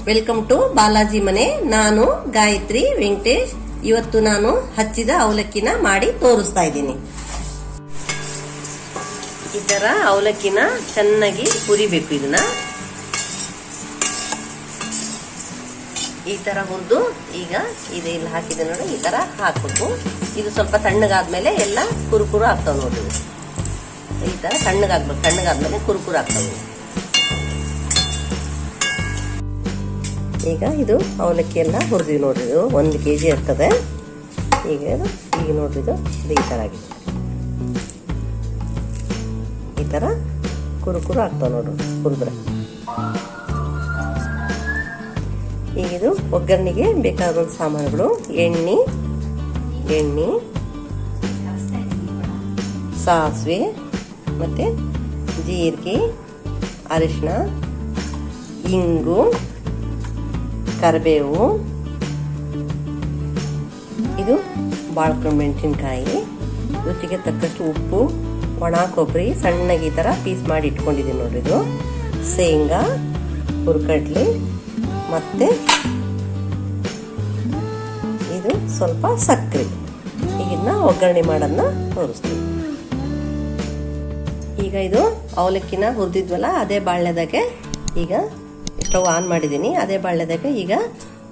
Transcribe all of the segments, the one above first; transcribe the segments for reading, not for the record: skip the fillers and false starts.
Welcome to Balaji ಮನೆ. ನಾನು ಗಾಯತ್ರಿ ವೆಂಕಟೇಶ್. ಇವತ್ತು ನಾನು ಹಚ್ಚಿದ ಅವಲಕ್ಕಿನ ಮಾಡಿ ತೋರಿಸ್ತಾ ಇದ್ದೀನಿ. ಈ ತರ ಅವಲಕ್ಕಿನ ಚೆನ್ನಾಗಿ ಹುರಿಬೇಕು. ಇದನ್ನ ಈ ತರ ಹುರಿದು ಈಗ ಇಲ್ಲಿ ಹಾಕಿದೆ ನೋಡಿ, ಈ ತರ ಹಾಕ್ಬೇಕು. ಇದು ಸ್ವಲ್ಪ ತಣ್ಣಗಾದ್ಮೇಲೆ ಎಲ್ಲ ಕುರುಕುರು ಆಗ್ತಾವ ನೋಡಿ. ಈ ತರ ತಣ್ಣಗಾಗ್ಬೇಕು. ತಣ್ಣಗಾದ್ಮೇಲೆ ಕುರುಕುರು ಆಗ್ತಾವೆ. ಈಗ ಇದು ಅವಲಕ್ಕಿ ಎಲ್ಲ ಹುರಿದ್ವಿ ನೋಡ್ರಿ. ಇದು 1 kg ಇರ್ತದೆ. ಈಗ ನೋಡ್ರಿ, ಇದು ಈ ತರ ಆಗಿದೆ. ಈ ತರ ಕುರುಕುರು ಆಗ್ತಾವ ನೋಡ್ರಿ ಹುರಿದ್ರೆ. ಈಗ ಇದು ಒಗ್ಗರಣೆಗೆ ಬೇಕಾದ ಸಾಮಾನುಗಳು: ಎಣ್ಣೆ, ಸಾಸಿವೆ, ಮತ್ತೆ ಜೀರಿಗೆ, ಅರಿಶಿನ, ಇಂಗು, ಕರಿಬೇವು, ಇದು ಬಾಳ್ಕೊಂಡು ಮೆಣಸಿನ್ಕಾಯಿ, ರುಚಿಗೆ ತಕ್ಕಷ್ಟು ಉಪ್ಪು, ಒಣ ಕೊಬ್ಬರಿ ಸಣ್ಣಗೆ ಈ ತರ ಪೀಸ್ ಮಾಡಿ ಇಟ್ಕೊಂಡಿದ್ದೀನಿ ನೋಡ್ರಿ. ಇದು ಶೇಂಗಾ, ಹುರ್ಕಡ್ಲಿ, ಮತ್ತೆ ಇದು ಸ್ವಲ್ಪ ಸಕ್ಕರೆ. ಇದನ್ನ ಒಗ್ಗರಣೆ ಮಾಡೋದನ್ನ ತೋರಿಸ್ತೀವಿ. ಈಗ ಇದು ಅವಲಕ್ಕಿನ ಹುರಿದಿದ್ವಲ್ಲ, ಅದೇ ಬಾಳ್ನೆದಾಗೆ ಈಗ ಸ್ಟವ್ ಆನ್ ಮಾಡಿದ್ದೀನಿ. ಅದೇ ಬಾಳ್ನೆದಾಗೆ ಈಗ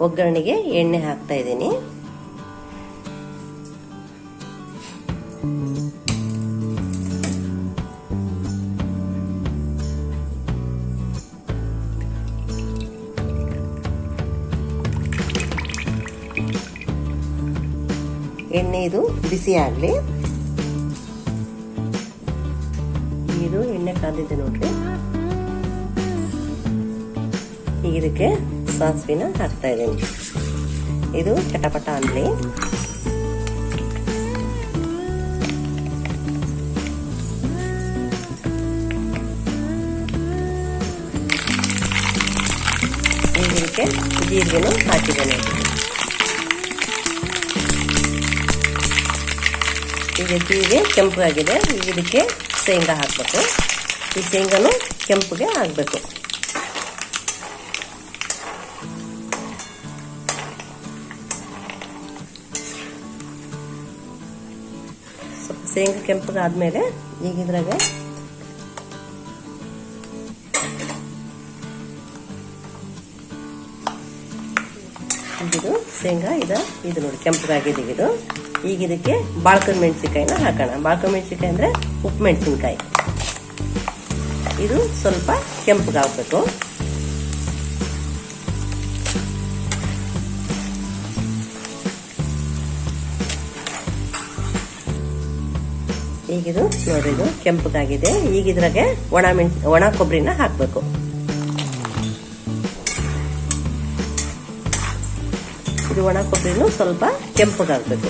ಒಗ್ಗರಣೆಗೆ ಎಣ್ಣೆ ಹಾಕ್ತಾ ಇದ್ದೀನಿ. ಎಣ್ಣೆ ಇದು ಬಿಸಿ ಆಗಲಿ. ಇದು ಎಣ್ಣೆ ಕಾದಿದೆ ನೋಡ್ರಿ. ಈಗ ಇದಕ್ಕೆ ಸಾಸಿವೆನ ಹಾಕ್ತಾ ಇದ್ದೀನಿ. ಇದು ಚಟಪಟ ಅನ್ಲಿ. ಈಗ ಇದಕ್ಕೆ ಜೀರಿಗೆನೂ ಹಾಕಿದ್ದೇನೆ. ಈಗ ಜೀರಿಗೆ ಕೆಂಪಗಾಗಿದೆ. ಈಗ ಇದಕ್ಕೆ ಶೇಂಗಾ ಹಾಕಬೇಕು. ಈ ಶೇಂಗಾನು ಕೆಂಪಗೆ ಆಗಬೇಕು. ಸ್ವಲ್ಪ ಶೇಂಗಾ ಕೆಂಪಗಾದ್ಮೇಲೆ ಈಗ ಇದ್ರಾಗ ಇದು ಶೇಂಗಾ ಇದು ನೋಡಿ ಕೆಂಪಗಾಗಿದೆ. ಇದು ಈಗ ಇದಕ್ಕೆ ಬಾಳ್ಕನ್ ಮೆಣಸಿನ್ಕಾಯಿನ ಹಾಕೋಣ. ಬಾಳ್ಕನ್ ಮೆಣಸಿನ್ಕಾಯಿ ಅಂದ್ರೆ ಉಪ್ಪು ಮೆಣಸಿನ್ಕಾಯಿ. ಇದು ಸ್ವಲ್ಪ ಕೆಂಪಗಾಗಬೇಕು. ಈಗಿದು ನೋಡ್ರಿ, ಇದು ಕೆಂಪಗಾಗಿದೆ. ಈಗ ಇದ್ರಾಗೆ ಒಣ ಕೊಬ್ಬರಿನ ಹಾಕ್ಬೇಕು. ಇದು ಒಣ ಕೊಬ್ಬರಿನೂ ಸ್ವಲ್ಪ ಕೆಂಪಗಾಗಬೇಕು.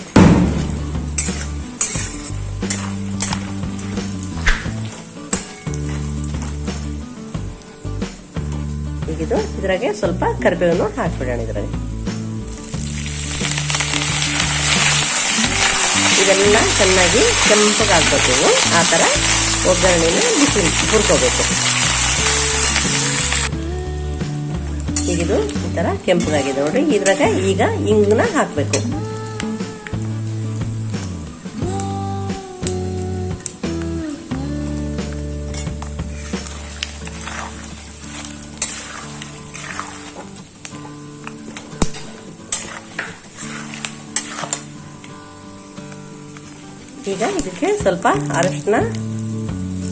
ಈಗಿದು ಇದ್ರಾಗೆ ಸ್ವಲ್ಪ ಕರಿಬೇವನ್ನು ಹಾಕ್ಬಿಡೋಣ. ಇದ್ರಾಗೆ ಇದೆಲ್ಲ ಚೆನ್ನಾಗಿ ಕೆಂಪಗಾಗಬೇಕು. ಆ ತರ ಒಗ್ಗರಣೆನ ಬಿಸಿ ಹುರ್ಕೋಬೇಕು. ಈಗಿದು ಈ ತರ ಕೆಂಪಗಾಗಿದೆ ನೋಡ್ರಿ. ಇದ್ರಾಗ ಈಗ ಇಂಗುನ ಹಾಕ್ಬೇಕು. ಈಗ ಇದಕ್ಕೆ ಸ್ವಲ್ಪ ಅರಿಶಿನ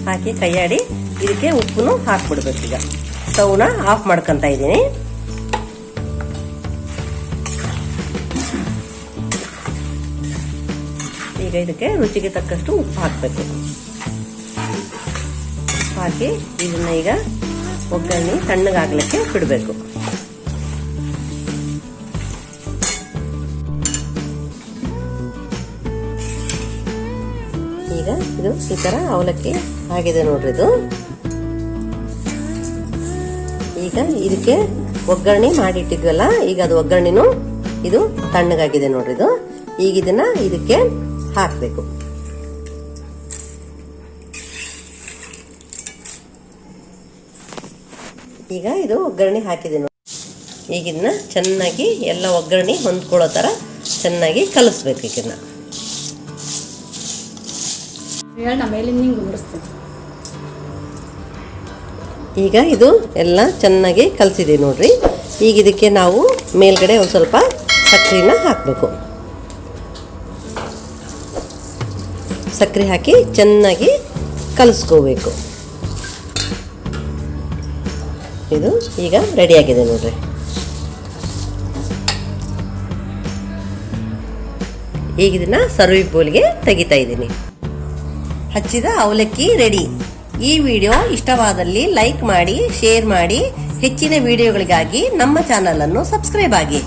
ಹಾಕಿ ಕೈಯಾಡಿ ಇದಕ್ಕೆ ಉಪ್ಪುನು ಹಾಕ್ಬಿಡ್ಬೇಕು. ಈಗ ಸ್ಟವ್ನ ಆಫ್ ಮಾಡ್ಕೊಂತ ಇದ್ದೀನಿ. ಈಗ ಇದಕ್ಕೆ ರುಚಿಗೆ ತಕ್ಕಷ್ಟು ಉಪ್ಪು ಹಾಕಬೇಕು. ಹಾಕಿ ಇದನ್ನ ಈಗ ಒಗ್ಗರಣೆ ತಣ್ಣಗಾಗ್ಲಿಕ್ಕೆ ಬಿಡಬೇಕು. ಈಗ ಇದು ಈ ತರ ಅವಲಕ್ಕಿ ಆಗಿದೆ ನೋಡ್ರಿ. ಇದು ಈಗ ಇದಕ್ಕೆ ಒಗ್ಗರಣೆ ಮಾಡಿಟ್ಟಿದ್ವಲ್ಲ, ಈಗ ಅದು ಒಗ್ಗರಣೆನು ಇದು ತಣ್ಣಗಾಗಿದೆ ನೋಡ್ರಿ. ಇದು ಈಗ ಇದನ್ನ ಇದಕ್ಕೆ ಹಾಕ್ಬೇಕು. ಈಗ ಇದು ಒಗ್ಗರಣೆ ಹಾಕಿದೆ ನೋಡಿ. ಈಗ ಇದನ್ನ ಚೆನ್ನಾಗಿ ಎಲ್ಲ ಒಗ್ಗರಣೆ ಹೊಂದ್ಕೊಳ್ಳೋ ಥರ ಚೆನ್ನಾಗಿ ಕಲಿಸ್ಬೇಕು. ಇದನ್ನ ಈಗ ಇದು ಎಲ್ಲ ಚೆನ್ನಾಗಿ ಕಲಸಿದೆ ನೋಡ್ರಿ. ಈಗ ಇದಕ್ಕೆ ನಾವು ಮೇಲ್ಗಡೆ ಒಂದು ಸ್ವಲ್ಪ ಸಕ್ಕರೆನ ಹಾಕಬೇಕು. ಸಕ್ಕರೆ ಹಾಕಿ ಚೆನ್ನಾಗಿ ಕಲಿಸ್ಕೋಬೇಕು. ಇದು ಈಗ ರೆಡಿಯಾಗಿದೆ ನೋಡ್ರಿ. ಈಗ ಇದನ್ನ ಸರ್ವಿಂಗ್ ಬೌಲ್ಗೆ ತೆಗಿತಾ ಇದ್ದೀನಿ. ಹಚ್ಚಿದ ಅವಲಕ್ಕಿ ರೆಡಿ. ಈ ವಿಡಿಯೋ ಇಷ್ಟವಾದಲ್ಲಿ ಲೈಕ್ ಮಾಡಿ, ಶೇರ್ ಮಾಡಿ. ಹೆಚ್ಚಿನ ವಿಡಿಯೋಗಳಿಗಾಗಿ ನಮ್ಮ ಚಾನಲ್ ಅನ್ನು ಸಬ್ಸ್ಕ್ರೈಬ್ ಆಗಿ.